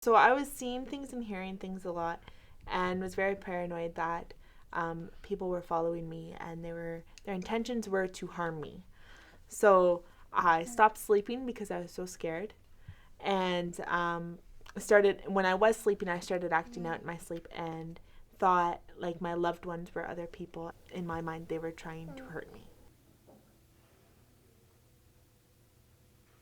So I was seeing things and hearing things a lot and was very paranoid that people were following me and their intentions were to harm me. So I stopped sleeping because I was so scared, and started when I was sleeping. I started acting out in my sleep and thought like my loved ones were other people. In my mind, they were trying to hurt me.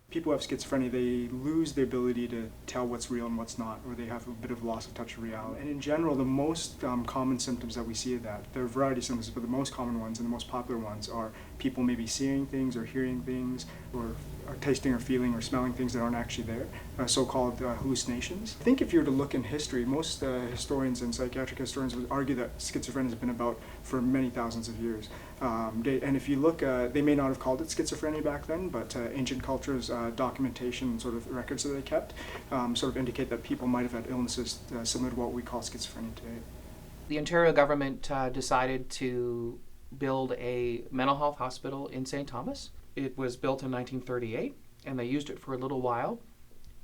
People who have schizophrenia, they lose the ability to tell what's real and what's not, or they have a bit of loss of touch of reality. And in general, the most common symptoms that we see of that, there are a variety of symptoms, but the most common ones and the most popular ones are people maybe seeing things or hearing things or tasting or feeling or smelling things that aren't actually there, so-called hallucinations. I think if you were to look in history, most historians and psychiatric historians would argue that schizophrenia has been about for many thousands of years. And if you look, they may not have called it schizophrenia back then, but ancient cultures, documentation, sort of records that they kept, sort of indicate that people might have had illnesses similar to what we call schizophrenia today. The Ontario government decided to build a mental health hospital in St.Thomas. It was built in 1938, and they used it for a little while.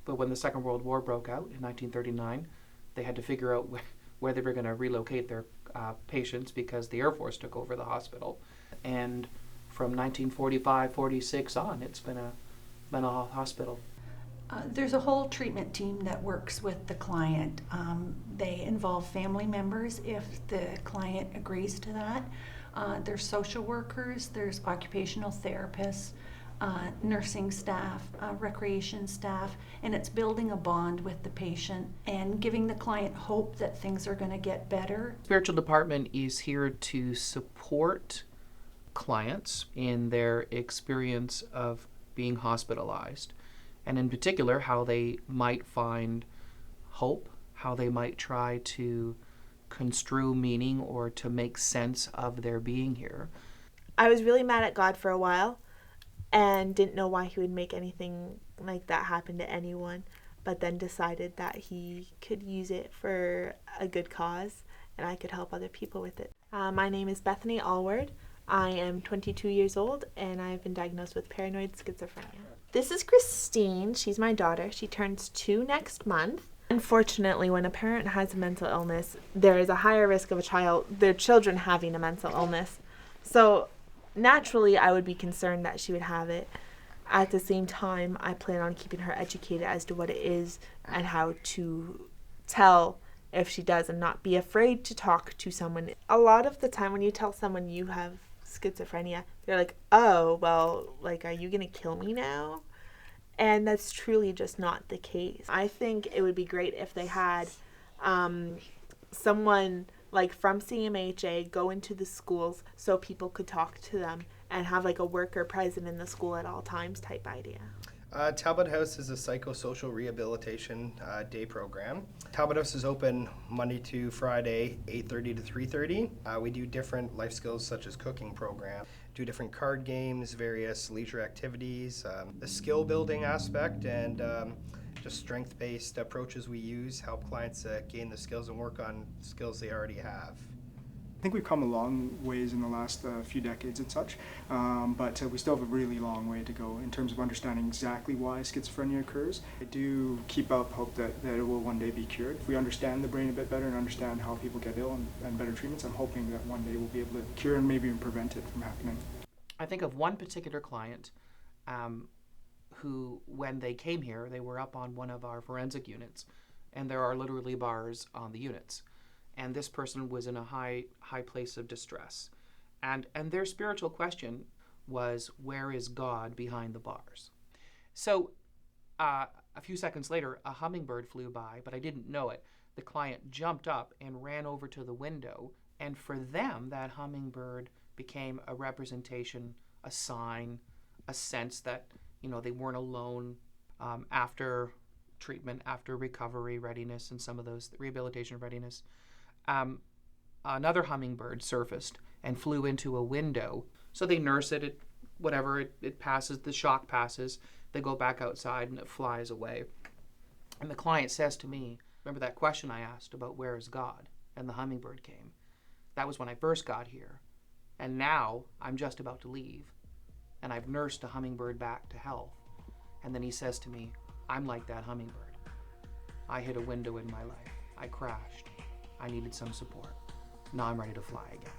But when the Second World War broke out in 1939, they had to figure out where they were going to relocate their patients because the Air Force took over the hospital. And from 1945-46 on, it's been a mental health hospital. There's a whole treatment team that works with the client. They involve family members if the client agrees to that. There's social workers, there's occupational therapists, nursing staff, recreation staff, and it's building a bond with the patient and giving the client hope that things are going to get better. Spiritual department is here to support clients in their experience of being hospitalized, and in particular how they might find hope, how they might try to construe meaning or to make sense of their being here. I was really mad at God for a while and didn't know why he would make anything like that happen to anyone, but then decided that he could use it for a good cause and I could help other people with it. My name is Bethany Alward. I am 22 years old and I've been diagnosed with paranoid schizophrenia. This is Kristeen. She's my daughter. She turns 2 next month. Unfortunately, when a parent has a mental illness, there is a higher risk of their children having a mental illness. So naturally, I would be concerned that she would have it. At the same time, I plan on keeping her educated as to what it is and how to tell if she does and not be afraid to talk to someone. A lot of the time when you tell someone you have schizophrenia, they're like, oh, well, like, are you going to kill me now? And that's truly just not the case. I think it would be great if they had someone like from CMHA go into the schools so people could talk to them and have like a worker present in the school at all times type idea. Talbot House is a psychosocial rehabilitation day program. Talbot House is open Monday to Friday, 8:30 to 3:30. We do different life skills such as cooking program, do different card games, various leisure activities, the skill building aspect, and just strength-based approaches we use help clients gain the skills and work on skills they already have. I think we've come a long ways in the last few decades and such, but we still have a really long way to go in terms of understanding exactly why schizophrenia occurs. I do keep up hope that it will one day be cured. If we understand the brain a bit better and understand how people get ill and better treatments, I'm hoping that one day we'll be able to cure and maybe even prevent it from happening. I think of one particular client who, when they came here, they were up on one of our forensic units, and there are literally bars on the units. And this person was in a high place of distress. And their spiritual question was, where is God behind the bars? So a few seconds later, a hummingbird flew by, but I didn't know it. The client jumped up and ran over to the window. And for them, that hummingbird became a representation, a sign, a sense that, they weren't alone after treatment, after recovery readiness, and some of those rehabilitation readiness. Another hummingbird surfaced and flew into a window. So they nurse it, it passes, the shock passes, they go back outside and it flies away. And the client says to me, remember that question I asked about where is God? And the hummingbird came. That was when I first got here. And now I'm just about to leave. And I've nursed a hummingbird back to health. And then he says to me, I'm like that hummingbird. I hit a window in my life. I crashed. I needed some support. Now I'm ready to fly again.